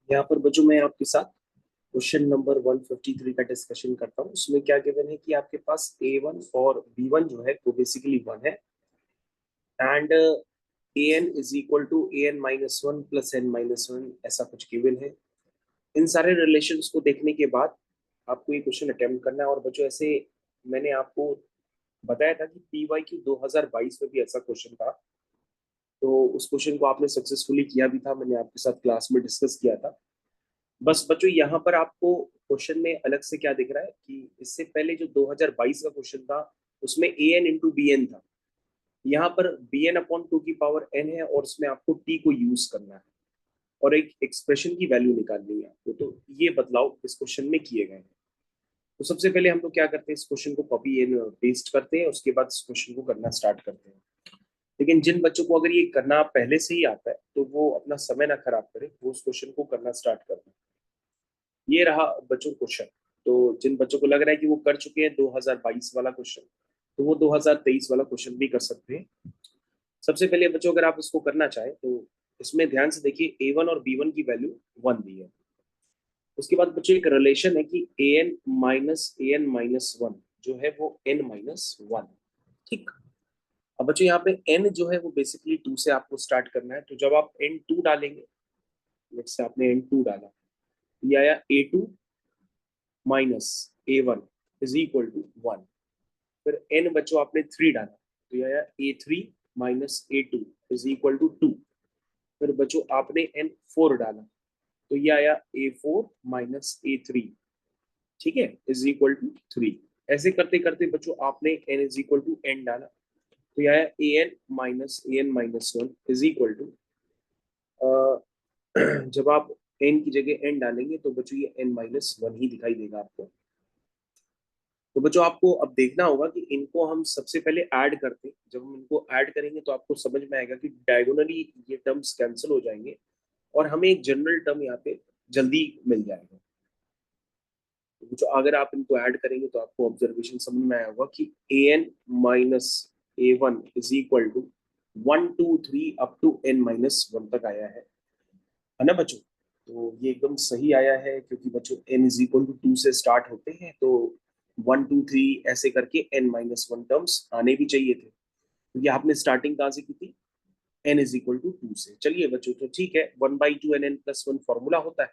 यहाँ पर बच्चों मैं आपके साथ क्वेश्चन नंबर 153 का डिस्कशन करता हूँ। उसमें क्या गिवन है कि आपके पास A1 और B1 जो है वो बेसिकली 1 है and an is equal to an-1 plus n-1 ऐसा कुछ गिवन है। इन सारे रिलेशंस को देखने के बाद आपको ये क्वेश्चन अटेम्प्ट करना है। और बच्चों ऐसे मैंने आपको बताया था कि PYQ 2022 में भी ऐसा क्वेश्चन था, तो उस क्वेश्चन को आपने सक्सेसफुली किया भी था, मैंने आपके साथ क्लास में डिस्कस किया था। बस बच्चों यहाँ पर आपको क्वेश्चन में अलग से क्या दिख रहा है कि इससे पहले जो 2022 का क्वेश्चन था उसमें an इंटू बी एन था। यहाँ पर bn अपॉन 2 की पावर n है और उसमें आपको t को यूज करना है और एक एक्सप्रेशन की वैल्यू निकालनी है आपको। तो ये बदलाव इस क्वेश्चन में किए गए हैं। तो सबसे पहले हम लोग क्या करते हैं, इस क्वेश्चन को कॉपी एंड पेस्ट करते हैं, उसके बाद इस क्वेश्चन को करना स्टार्ट करते हैं। लेकिन जिन बच्चों को अगर ये करना पहले से ही आता है तो वो अपना समय ना खराब करें, वो उस क्वेश्चन को करना स्टार्ट कर दें। ये रहा बच्चों क्वेश्चन। तो जिन बच्चों को लग रहा है कि वो कर चुके हैं 2022 वाला क्वेश्चन, तो वो 2023 वाला क्वेश्चन भी कर सकते हैं। सबसे पहले बच्चों अगर आप इसको करना चाहें तो इसमें ध्यान से देखिए A1 और B1 की वैल्यू 1 दी है। उसके बाद बच्चों एक रिलेशन है कि an-an-1 जो है वो n-1। ठीक। अब बच्चों यहाँ पे n जो है वो बेसिकली 2 से आपको स्टार्ट करना है। तो जब आप n2 डालेंगे, लेट्स से आपने n2 डाला, ये आया A2 minus A1 is equal to 1। फिर n बच्चों आपने 3 डाला, तो ये आया A3 minus A2 is equal to 2। फिर बच्चों आपने n4 डाला, तो ये आया A4 माइनस A3, ठीक है, इज इक्वल टू 3। ऐसे करते करते बच्चों आपने n is equal to n डाला, तो ये आया an-an-1 इज इक्वल टू, जब आप n की जगह n डालेंगे तो बच्चों ये n-1 ही दिखाई देगा आपको। तो बच्चों आपको अब देखना होगा कि इनको हम सबसे पहले ऐड करते हैं। जब हम इनको ऐड करेंगे तो आपको समझ में आएगा कि डायगोनली ये टर्म्स कैंसिल हो जाएंगे और हमें एक जनरल टर्म यहाँ पे जल्दी मिल जाएगा। तो बच्चों अगर आप इनको ऐड करेंगे तो आपको ऑब्जर्वेशन समझ में आया होगा कि an-a1 is equal to 1 2 3 up to n-1 तक आया है ना बच्चों। तो ये एकदम सही आया है क्योंकि बच्चों n इज इक्वल टू 2 से स्टार्ट होते हैं, तो 1 2 3 ऐसे करके n-1 टर्म्स आने भी चाहिए थे, क्योंकि आपने स्टार्टिंग कहाँ से की थी, n इज इक्वल टू 2 से। चलिए बच्चों, तो ठीक है, 1/2 फॉर्मूला होता है,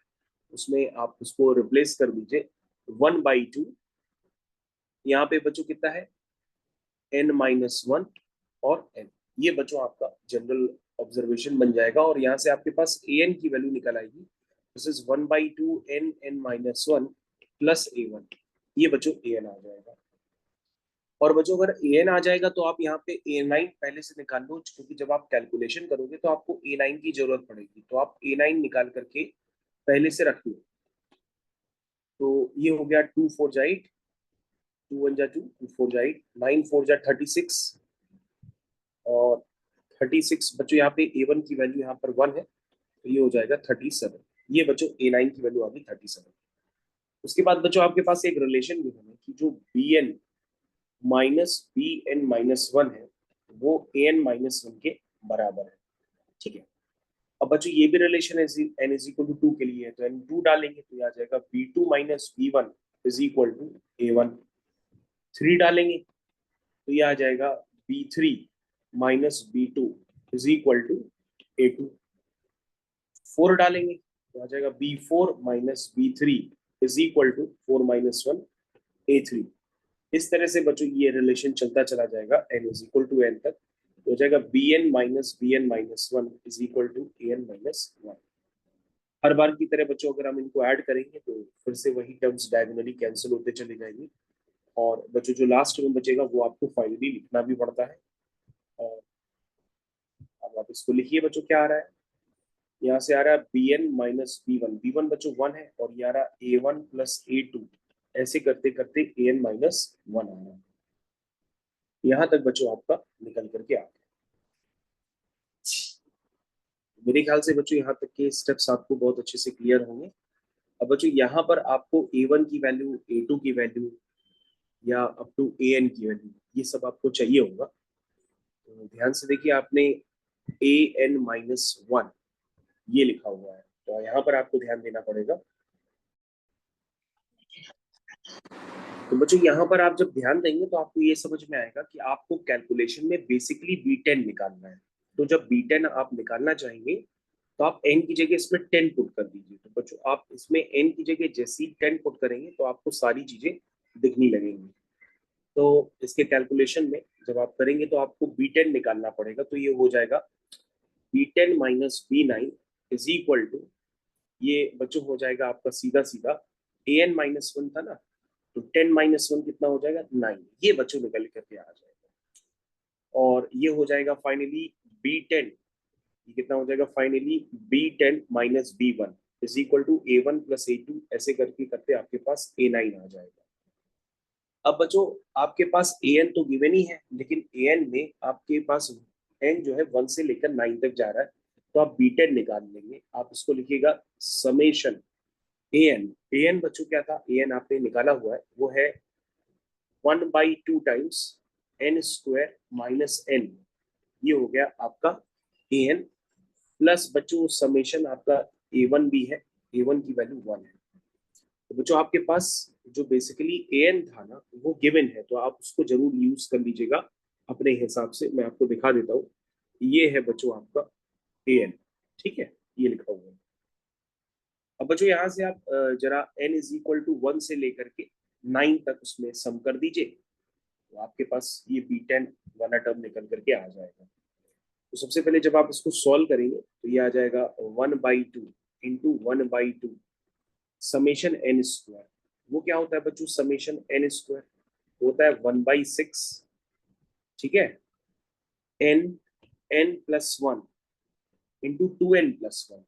उसमें आप उसको रिप्लेस कर दीजिए। 1/2, यहाँ पे बच्चों कितना है, n-1 और n। ये बच्चों आपका जनरल ऑब्जर्वेशन बन जाएगा और यहाँ से आपके पास an की वैल्यू निकल आएगी। This is 1/2 n-1 plus a1। ये बच्चों an आ जाएगा। और बच्चों अगर an आ जाएगा तो आप यहाँ पे a9 पहले से निकाल लो, क्योंकि जब आप कैलकुलेशन करोगे तो आपको a9 की जरूरत पड़ेगी, तो आप a9 निकाल करके पहले से रख लो। तो ये हो गया 2 4 8, 2 1 जा 2, 2 4 जा 8, 9 4 जा 36, और 36 बच्चों यहाँ पे A1 की वैल्यू यहाँ पर 1 है, तो ये हो जाएगा 37। ये बच्चों A9 की वैल्यू आ गई 37। उसके बाद बच्चों आपके पास एक रिलेशन भी है कि जो Bn-Bn-1 है वो An-1 के बराबर है। ठीक है। अब बच्चों ये भी रिलेशन है n इज इक्वल टू 2 के लिए है, तो n2 डालेंगे तो ये आ जाएगा B2 - B1 is equal to A1। 3 डालेंगे तो ये आ जाएगा B3 - B2 is equal to A2। 4 डालेंगे तो आ जाएगा B4 - B3 is equal to 4 - 1 A3। इस तरह से बच्चों ये रिलेशन चलता चला जाएगा n is equal to n तक, तो हो जाएगा Bn - Bn-1 is equal to An-1। हर बार की तरह बच्चों अगर हम इनको ऐड करेंगे तो फिर से वही टर्म्स डायगोनली कैंसिल होते चले जाएंगे, और बच्चों जो लास्ट में बचेगा वो आपको फाइनली लिखना भी पड़ता है। और अब आप इसको लिखिए बच्चों, क्या आ रहा है, यहाँ से आ रहा है Bn - B1, B1 बच्चों 1 है, और ये आ रहा A1 प्लस A2, ऐसे करते करते An-1 आ रहा है। यहाँ तक बच्चों आपका निकल करके आ गया। मेरे ख्याल से बच्चों यहाँ तक के स्टेप्स आपको बहुत अच्छे से क्लियर होंगे। अब बच्चों यहाँ पर आपको A1 की वैल्यू, A2 की वैल्यू, या अप टू An की वैल्यू, ये सब आपको चाहिए होगा। तो ध्यान से देखिए, आपने An-1 ये लिखा हुआ है, तो यहाँ पर आपको ध्यान देना पड़ेगा। तो बच्चों यहाँ पर आप जब ध्यान देंगे तो आपको ये समझ में आएगा कि आपको कैलकुलेशन में बेसिकली B10 निकालना है। तो जब B10 आप निकालना चाहेंगे तो आप n की जगह इसमें 10 पुट कर दीजिए। तो बच्चों आप इसमें n की जगह जैसे ही 10 पुट करेंगे तो आपको सारी चीजें दिखने लगेंगी। तो इसके कैलकुलेशन में जब आप करेंगे तो आपको B10 निकालना पड़ेगा। तो ये हो जाएगा B10 minus B9 is equal to, ये बच्चों हो जाएगा आपका सीधा सीधा an माइनस 1 था ना, तो 10 माइनस 1 कितना हो जाएगा 9। ये बच्चों निकल करके आ जाएगा और ये हो जाएगा फाइनली B10, ये कितना हो जाएगा finally B10 minus B1 is equal to A1 plus A2, ऐसे करके करते आपके पास A9 आ जाएगा। अब बच्चों आपके पास an तो गिवन ही है, लेकिन an में आपके पास n जो है 1 से लेकर 9 तक जा रहा है, तो आप B10 निकाल लेंगे। आप इसको लिखिएगा समेशन an बच्चों क्या था, an आपने निकाला हुआ है वो है 1/2 times n square minus n, ये हो गया आपका an प्लस बच्चों समेशन आपका a1 भी है, a1 की वैल्यू 1 है। तो बच्चों आपके पास जो बेसिकली an था ना वो गिवन है, तो आप उसको जरूर यूज कर लीजिएगा अपने हिसाब से। मैं आपको दिखा देता हूँ, ये है बच्चों आपका an, ठीक है, ये लिखा हुआ है। अब बच्चों यहाँ से आप जरा n इज इक्वल टू 1 से लेकर के 9 तक उसमें सम कर दीजिए, तो आपके पास ये B10 वाला टर्म निकल करके आ जाएगा। तो सबसे पहले जब आप इसको सॉल्व करेंगे तो ये आ जाएगा 1/2 इंटू 1/2 समेशन n स्क्वायर। वो क्या होता है बच्चों, समेशन n स्क्वायर होता है 1/6, ठीक है, n plus 1 into 2n plus 1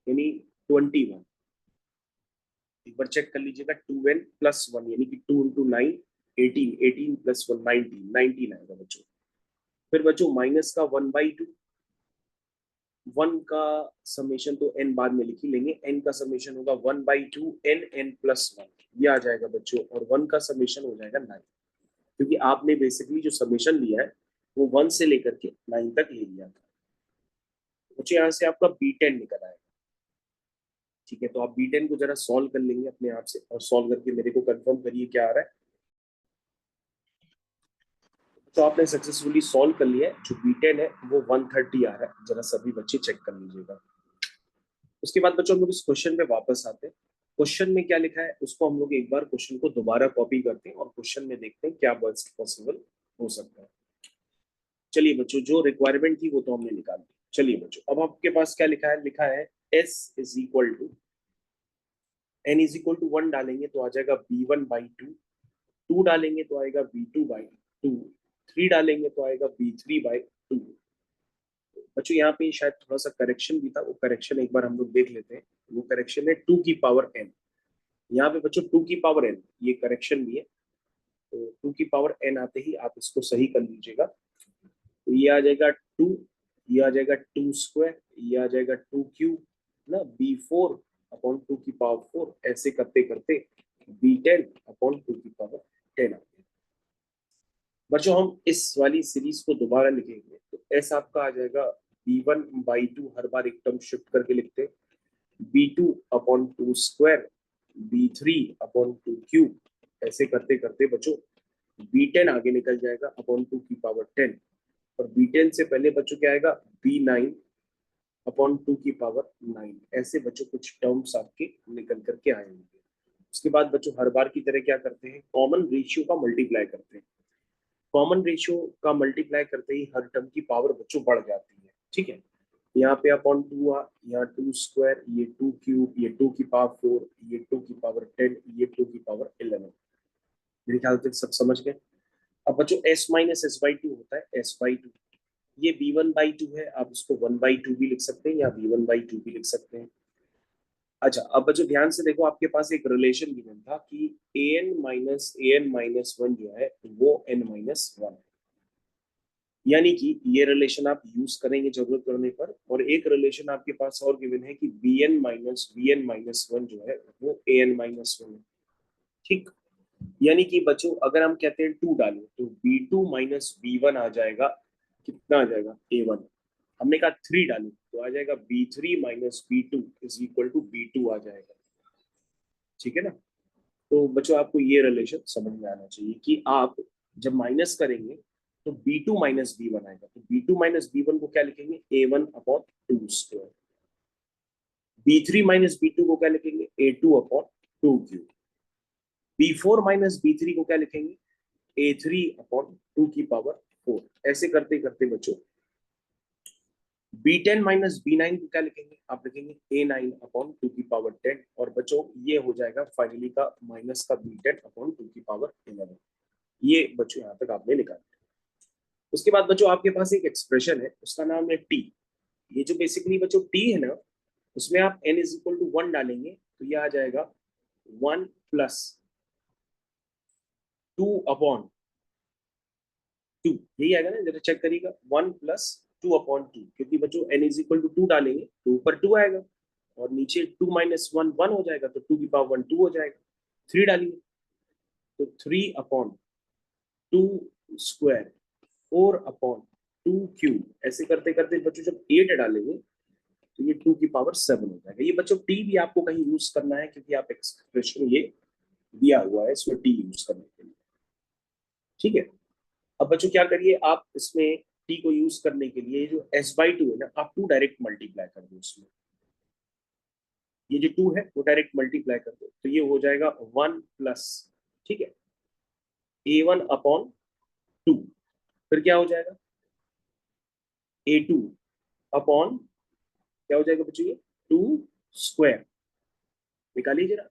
यानी 21। एक बार चेक कर लीजिएगा, 2n प्लस 1 यानी कि 2 इंटू 9 18, 18 प्लस 1 19, 19 आएगा बच्चों। फिर बच्चों माइनस का 1/2, 1 का समेशन तो n बाद में लिख ही लेंगे, n का समेशन होगा 1/2 n प्लस 1, ये आ जाएगा बच्चों, और 1 का समेशन हो जाएगा 9, क्योंकि आपने बेसिकली जो समेशन लिया है वो 1 से लेकर के 9 तक ले लिया था। बच्चों यहाँ से आपका B10 निकल आएगा, ठीक है। तो आप B10 को जरा सॉल्व कर लेंगे अपने आप से, और सॉल्व करके मेरे को कंफर्म करिए क्या आ रहा है। तो आपने सक्सेसफुली सॉल्व कर लिया है, जो B10 है वो 130 आ रहा है, जरा सभी बच्चे चेक कर लीजिएगा। उसके बाद बच्चों हम लोग इस क्वेश्चन पे वापस आते हैं। क्वेश्चन में क्या लिखा है उसको हम लोग एक बार क्वेश्चन को दोबारा कॉपी करते हैं और क्वेश्चन में देखते हैं क्या पॉसिबल हो सकता है। चलिए बच्चों, जो रिक्वायरमेंट थी वो तो हमने निकाल दी। चलिए बच्चों, अब आपके पास क्या लिखा है s is equal to n is equal to 1 डालेंगे तो आ जाएगा B1/2, 2 डालेंगे तो आएगा B2/2, 3 डालेंगे तो आएगा B3/2। बच्चों यहाँ पे शायद थोड़ा सा करेक्शन भी था, वो करेक्शन एक बार हम लोग देख लेते हैं। वो करेक्शन है 2 की पावर n, यहाँ पे बच्चों 2 की पावर n, ये करेक्शन भी है। तो 2 की पावर n आते ही आप इसको सही कर लीजिएगा। तो ये आ जाएगा 2, ये आ जाएगा 2 स्क्वायर, ये आ जाएगा 2 क्यूब ना, B4 अपॉन 2 की पावर 4, ऐसे करते करते B10 अपॉन 2 की पावर 10 आ गया। बच्चों हम इस वाली सीरीज को दोबारा लिखेंगे तो s आपका आ जाएगा B1/2, हर बार एक टर्म शिफ्ट करके लिखते हैं, B2 upon 2 square, B3 upon 2 cube, ऐसे करते करते बच्चों B10 आगे निकल जाएगा अपॉन 2 की पावर 10, और B10 से पहले बच्चों क्या आएगा B9 अपॉन 2 की पावर 9, ऐसे बच्चों कुछ टर्म्स आपके निकल करके आएंगे। उसके बाद बच्चों हर बार की तरह क्या करते हैं, कॉमन रेशियो का मल्टीप्लाई करते हैं। कॉमन रेशियो का मल्टीप्लाई करते ही हर टर्म की पावर बच्चों बढ़ जाती है, ठीक है। यहाँ पे अपॉन 2 यहाँ 2 स्क्वायर, ये 2 क्यूब, ये 2 की पावर 4, ये 2 की पावर 10, ये 2 की पावर 11। मेरे ख्याल से सब समझ गए। अब बच्चों s माइनस s/2 होता है s/2, ये B1/2 है, आप इसको 1/2 भी लिख सकते हैं या B1/2 भी लिख सकते हैं। अच्छा, अब बच्चों ध्यान से देखो, आपके पास एक रिलेशन गिवन था कि an-1 जो है वो n-1 है, यानी कि ये रिलेशन आप यूज करेंगे जरूरत पड़ने पर। और एक रिलेशन आपके पास और गिवन है कि bn-1 जो है वो an-1 है, ठीक। यानी कि बच्चों अगर हम कहते हैं 2 डालें तो B2 माइनस B1 आ जाएगा, कितना आ जाएगा A1। हमने कहा 3 डालें तो आ जाएगा B3 minus B2 is equal to B2 आ जाएगा। ठीक है ना। तो बच्चों आपको ये रिलेशन समझ में आना चाहिए कि आप जब माइनस करेंगे तो B2 माइनस B1 आएगा, तो B2 माइनस B1 को क्या लिखेंगे, A1 upon 2 square. B3 minus B2 को क्या लिखेंगे, A2 upon 2 cube. B4 minus B3 को क्या लिखेंगे, A3 अपॉन 2 की पावर 4। ऐसे करते करते बच्चों B10 माइनस B9 को क्या लिखेंगे, आप लिखेंगे A9 अपॉन 2 की पावर 10। और बच्चों ये हो जाएगा फाइनली का माइनस का B10 अपॉन 2 की पावर 11। ये बच्चों यहाँ तक आपने निकाला। उसके बाद बच्चों आपके पास एक एक्सप्रेशन है, उसका नाम है टी। ये जो बेसिकली बच्चों टी है ना, उसमें आप n इज इक्वल टू 1 डालेंगे तो ये आ जाएगा 1 प्लस 2 अपॉन 2। यही आएगा ना, जरा चेक करिएगा, 1 प्लस 2 अपॉन 2, क्योंकि बच्चों n इज इक्वल टू 2 डालेंगे तो ऊपर 2 आएगा और नीचे 2 माइनस 1 1 हो जाएगा, तो 2 की पावर 1 2 हो जाएगा। 3 डालेंगे तो 3 अपॉन 2 स्क्वायर 4 अपॉन 2 क्यूब। ऐसे करते करते बच्चों जब 8 डालेंगे तो ये 2 की पावर 7 हो जाएगा। ये बच्चों टी भी आपको कहीं यूज करना है, क्योंकि आप एक्सप्रेशन ये दिया हुआ है इसमें टी यूज करने के लिए। ठीक है। अब बच्चों क्या करिए, आप इसमें टी को यूज करने के लिए जो s/2 है ना, आप 2 डायरेक्ट मल्टीप्लाई कर दो उसमें। ये जो 2 है वो डायरेक्ट मल्टीप्लाई कर दो तो ये हो जाएगा 1 प्लस, ठीक है, A1 अपॉन 2। फिर क्या हो जाएगा, A2 अपॉन क्या हो जाएगा बच्चों, ये 2 स्क्वायर। निकालिए जरा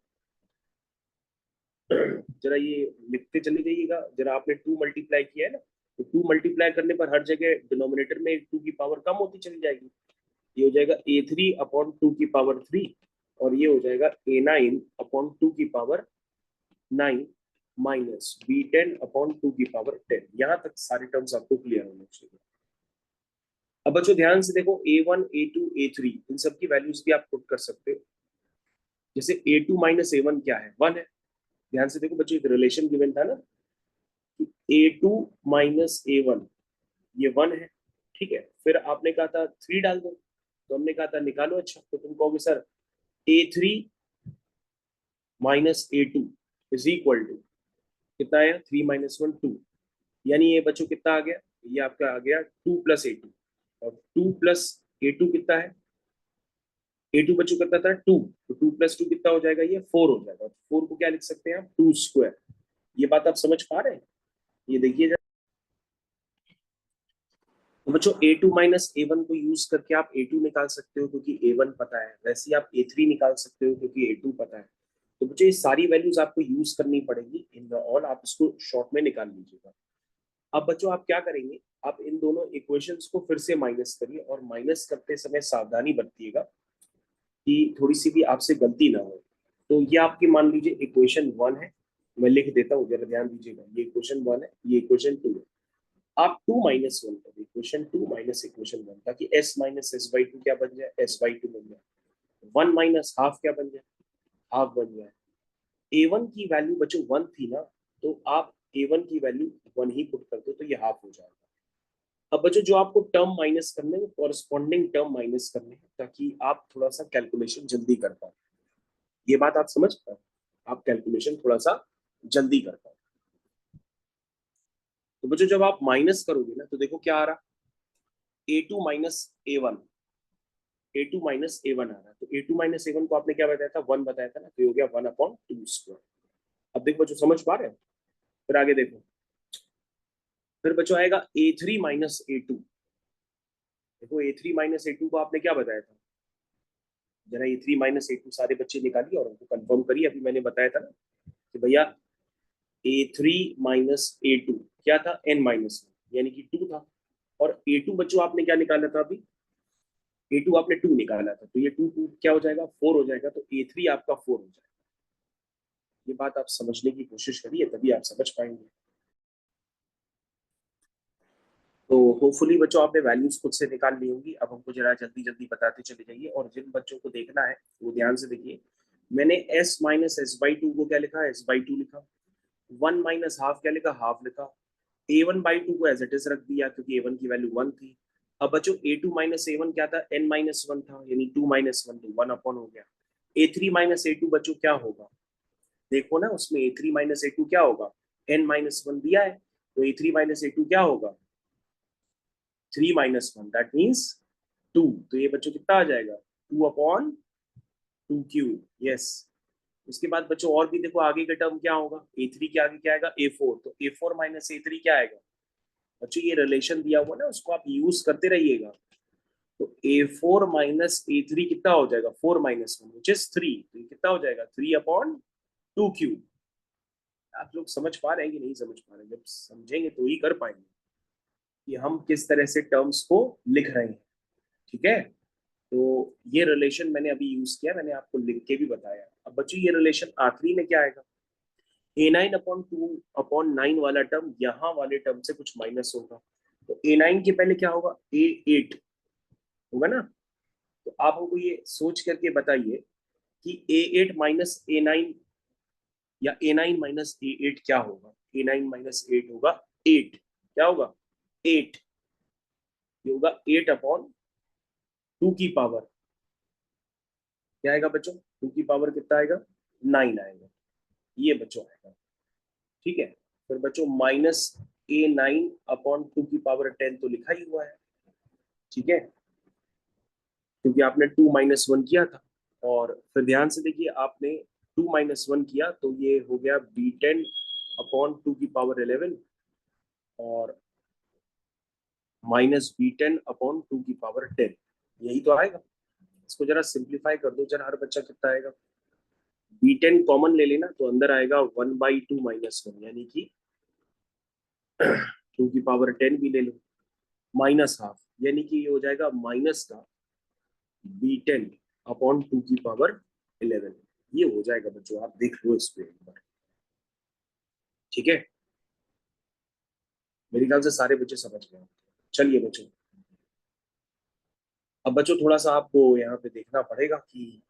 जरा ये लिखते चले जाइएगा। जरा आपने 2 मल्टीप्लाई किया है ना, तो 2 मल्टीप्लाई करने पर हर जगह डिनोमिनेटर में 2 की पावर कम होती चली जाएगी। ये हो जाएगा A3 अपॉन 2 की पावर 3 और ये हो जाएगा A9 अपॉन 2 की पावर 9 माइनस B10 अपॉन 2 की पावर 10। यहाँ तक सारे टर्म्स आपको क्लियर होने चाहिए। अब बच्चों ध्यान से देखो, A1 A2 A3 इन सब की वैल्यूज भी आप पुट कर सकते हो। जैसे A2 माइनस A1 क्या है, 1 है। ध्यान से देखो बच्चों, एक रिलेशन गिवन था ना, A2 माइनस A1 ये 1 है। ठीक है, फिर आपने कहा था 3 डाल दो, तो हमने कहा था निकालो। अच्छा, तो तुम कहोगे sir A3 minus A2 is equal to कितना आया, 3 माइनस 1 2, यानी ये बच्चों कितना आ गया, ये आपका आ गया 2 प्लस A2। और 2 प्लस A2 कितना है, A2 बच्चों कितना था 2, तो 2 प्लस 2 कितना हो जाएगा, ये 4 हो जाएगा। 4 को क्या लिख सकते हैं आप, 2 स्क्वायर। ये बात आप समझ पा रहे हैं, ये देखिए। तो बच्चों A2 माइनस A1 को यूज करके आप A2 निकाल सकते हो क्योंकि A1 पता है, वैसे ही आप A3 निकाल सकते हो क्योंकि A2 पता है। तो बच्चों ये सारी वैल्यूज आपको यूज करनी पड़ेगी इन द ऑल, आप इसको शॉर्ट में निकाल लीजिएगा। अब बच्चों आप क्या करेंगे, आप इन दोनों इक्वेशंस को फिर से माइनस करिए और माइनस करते समय सावधानी बरतिएगा कि थोड़ी सी भी आपसे गलती ना हो। तो ये आपकी मान लीजिए इक्वेशन 1 है, मैं लिख देता हूँ, जरा ध्यान दीजिएगा। ये इक्वेशन 1 है, ये इक्वेशन 2 है। आप 2 माइनस 1 कर इक्वेशन 2 माइनस इक्वेशन 1, ताकि s माइनस s/2 क्या बन जाए, s/2 बन जाए। 1 माइनस हाफ क्या बन जाए, हाफ बन जाए। A1 की वैल्यू बच्चों 1 थी ना, तो आप A1 की वैल्यू 1 ही पुट कर दो तो ये हाफ हो जाएगा। अब बच्चों जो आपको टर्म माइनस करने हैं, कॉरस्पॉन्डिंग टर्म माइनस करने हैं, ताकि आप थोड़ा सा कैलकुलेशन जल्दी कर पाओ। ये बात आप समझ पाओ, आप कैलकुलेशन थोड़ा सा जल्दी कर पाओ। तो बच्चों जब आप माइनस करोगे ना, तो देखो क्या आ रहा, A2 minus A1, A2 minus A1 आ रहा है। तो A2 माइनस A1 को आपने क्या बताया था, 1 बताया था ना, तो ये हो गया 1 अपॉन 2 स्क्वायर। अब देखो बच्चों समझ पा रहे हैं, फिर आगे देखो। फिर बच्चों आएगा A3 माइनस A2। देखो A3 माइनस A2 को आपने क्या बताया था, जरा A3 माइनस A2 सारे बच्चे निकालिए और उनको कंफर्म करिए। अभी मैंने बताया था ना कि भैया A3 माइनस A2 क्या था, n माइनस, यानी कि 2 था। और A2 बच्चों आपने क्या निकाला था, अभी A2 आपने 2 निकाला था, तो ये 2 2 क्या हो जाएगा, 4 हो जाएगा। तो A3 आपका 4 हो जाएगा। ये बात आप समझने की कोशिश करिए, तभी आप समझ पाएंगे। तो होपफुली बच्चों आपने वैल्यूज खुद से निकाल ली होंगी। अब हमको जरा जल्दी जल्दी बताते चले जाइए, और जिन बच्चों को देखना है वो ध्यान से देखिए। मैंने s माइनस s/2 को क्या लिखा, s/2 लिखा। 1 माइनस हाफ क्या लिखा, हाफ लिखा। A1/2 को एज इट इज रख दिया क्योंकि A1 की वैल्यू 1 थी। अब बच्चों a2 माइनस a1 क्या था, n माइनस वन था, यानी 2 माइनस वन, तो 1 अपॉन हो गया। a3 माइनस a2 बच्चों क्या होगा, देखो ना उसमें a3 माइनस a2 क्या होगा, n माइनस वन दिया है, तो a3 माइनस a2 क्या होगा, 3 माइनस वन, दैट मीन्स 2। तो ये बच्चों कितना आ जाएगा, 2 अपॉन 2 क्यूब, यस। उसके बाद बच्चों और भी देखो आगे का टर्म क्या होगा, a3 के आगे क्या आएगा, a4, तो a4 माइनस a3 क्या आएगा बच्चों, ये रिलेशन दिया हुआ ना उसको आप यूज करते रहिएगा। तो a4 माइनस a3 कितना हो जाएगा, 4 माइनस वन विच इज 3, तो ये कितना हो जाएगा 3 अपॉन 2 क्यूब। आप लोग समझ पा रहे हैं कि नहीं समझ पा रहे हैं, जब समझेंगे तो ही कर पाएंगे कि हम किस तरह से टर्म्स को लिख रहे हैं, ठीक है। तो ये रिलेशन मैंने अभी यूज किया, मैंने आपको लिख के भी बताया। अब बच्चों ये रिलेशन आखिरी में क्या आएगा, a9 अपॉन 2 अपॉन 9 वाला टर्म यहाँ वाले टर्म से कुछ माइनस होगा, तो a9 के पहले क्या होगा, a8 होगा ना। तो आप हमको ये सोच करके बताइए कि a8 माइनस a9 या a9 माइनस a8 क्या होगा, a9 माइनस 8 होगा 8, क्या होगा 8, ये होगा 8 अपॉन 2 की पावर क्या आएगा बच्चों, 2 की पावर कितना आएगा, 9 आएगा, ये बच्चों आएगा, ठीक है। फिर बच्चों माइनस a9 अपॉन 2 की पावर 10 तो लिखा ही हुआ है, ठीक है, क्योंकि आपने 2 माइनस वन किया था। और फिर ध्यान से देखिए, आपने 2 माइनस वन किया तो ये हो गया b10 अपॉन 2 की पावर 11 और माइनस b10 अपॉन 2 की पावर 10, यही तो आएगा। इसको जरा सिंप्लीफाई कर दो जरा, हर बच्चा कितना आएगा, b10 कॉमन ले लेना तो अंदर आएगा 1/2 माइनस वन, यानी कि 2 की पावर 10 भी ले लो, माइनस हाफ, यानी कि ये हो जाएगा माइनस का b10 अपॉन 2 की पावर 11, ये हो जाएगा बच्चों, आप देख लो इस पे एक बार, ठीक है। मेरे ख्याल से सारे बच्चे समझ गए। चलिए बच्चों, अब बच्चों थोड़ा सा आपको यहाँ पे देखना पड़ेगा कि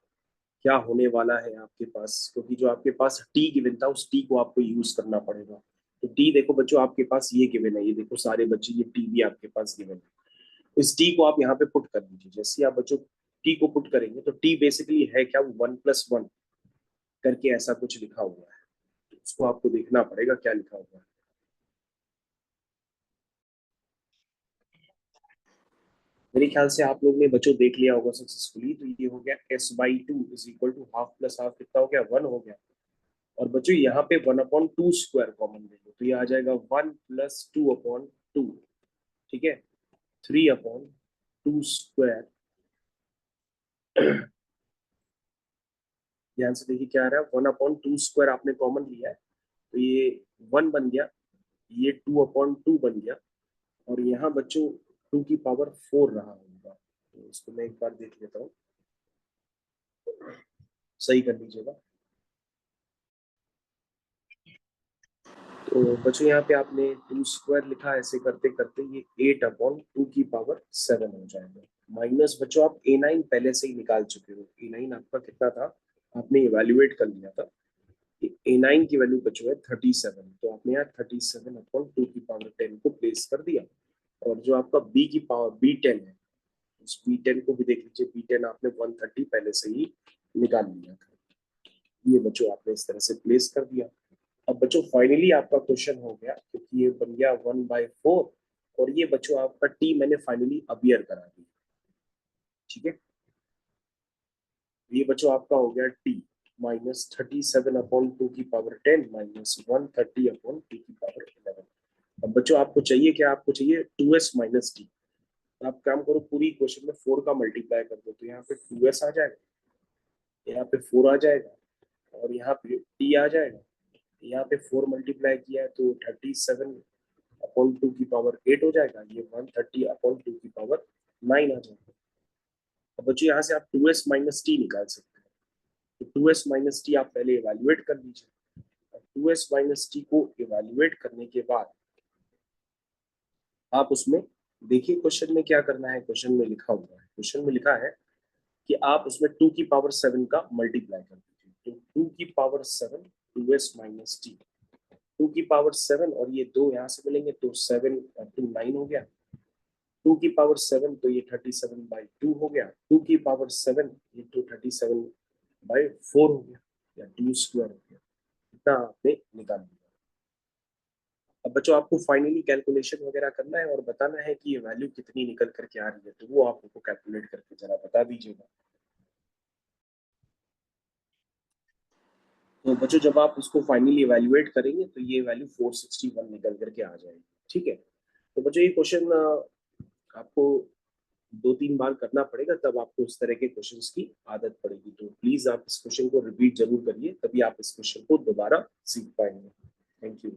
क्या होने वाला है आपके पास, क्योंकि जो आपके पास टी गिवन था उस टी को आपको यूज करना पड़ेगा। तो टी देखो बच्चों आपके पास ये गिवन है, ये देखो सारे बच्चे, ये टी भी आपके पास गिवन है। इस टी को आप यहाँ पे पुट कर दीजिए, जैसे आप बच्चों टी को पुट करेंगे तो टी बेसिकली है क्या, 1+1 करके ऐसा कुछ लिखा हुआ है, तो उसको आपको देखना पड़ेगा क्या लिखा हुआ है। मेरे ख्याल से आप लोग ने बच्चों देख लिया होगा सक्सेसफुली, तो ये हो गया s/2 is equal to half plus half कितना हो गया, 1 हो गया। और बच्चों यहाँ पे 1/2 स्क्वायर कॉमन ले लो तो ये आ जाएगा 1+2/2, ठीक है, 3/2 स्क्वायर। ध्यान से देखिए क्या आ रहा है, 1/2 स्क्वायर आपने कॉमन लिया है तो ये 1 बन गया, ये 2/2 बन गया, और यहाँ बच्चों 2 की पावर 4 रहा होगा, तो इसको मैं एक बार देख लेता हूँ, सही कर लीजिएगा। तो बच्चों यहाँ पे आपने 2 स्क्वायर लिखा, ऐसे करते करते ये 8/2 की पावर 7 हो जाएगा। माइनस बच्चों आप a9 पहले से ही निकाल चुके हो, a9 आपका कितना था, आपने इवेल्युएट कर लिया था, a9 की वैल्यू बच्चों है 37, तो आपने यहाँ 37/2 की पावर 10 को प्लेस कर दिया। और जो आपका b की पावर b10 है, उस b10 को भी देख लीजिए, b10 आपने 130 पहले से ही निकाल लिया था, ये बच्चों आपने इस तरह से प्लेस कर दिया। अब बच्चों फाइनली आपका क्वेश्चन हो गया, क्योंकि ये बन गया 1/4, और ये बच्चों आपका टी मैंने फाइनली अबियर करा दिया, ठीक है। ये बच्चों आपका हो गया टी -37/2 की पावर 10 -130/2 की पावर 11। अब बच्चों आपको चाहिए क्या, आपको चाहिए 2s माइनस टी। आप काम करो, पूरी क्वेश्चन में 4 का मल्टीप्लाई कर दो, तो यहाँ पे 2s आ जाएगा, यहाँ पे 4 आ जाएगा, और यहाँ पे टी आ जाएगा। यहाँ पे 4 मल्टीप्लाई किया है तो 37/2 की पावर 8 हो जाएगा, ये 130/2 की पावर 9 आ जाएगा। अब बच्चों यहाँ से आप 2s माइनस टी निकाल सकते हैं, तो 2s माइनस टी आप पहले इवेल्युएट कर लीजिए। 2s माइनस टी को इवेल्युएट करने के बाद आप उसमें देखिए क्वेश्चन में क्या करना है, क्वेश्चन में लिखा हुआ है, क्वेश्चन में लिखा है कि आप उसमें 2 की पावर 7 का मल्टीप्लाई कर दीजिए, तो 2 की पावर 7 2s माइनस टी, 2 की पावर 7 और ये 2 यहाँ से मिलेंगे तो 7 और 2 9 हो गया, 2 की पावर 7 तो ये 37/2 हो गया, 2 की पावर 7 इंटू 37/4 हो गया, या 2 स्क्वायर हो गया। इतना आपने निकाल दिया। अब बच्चों आपको फाइनली कैलकुलेशन वगैरह करना है और बताना है कि ये वैल्यू कितनी निकल करके आ रही है, तो वो आप हमको कैलकुलेट करके जरा बता दीजिएगा। तो बच्चों जब आप उसको फाइनली इवेल्युएट करेंगे तो ये वैल्यू 461 निकल करके आ जाएगी। ठीक है, तो बच्चों ये क्वेश्चन आपको 2-3 बार करना पड़ेगा, तब आपको इस तरह के क्वेश्चंस की आदत पड़ेगी। तो प्लीज आप इस क्वेश्चन को रिपीट जरूर करिए, तभी आप इस क्वेश्चन को दोबारा सीख पाएंगे। Thank you.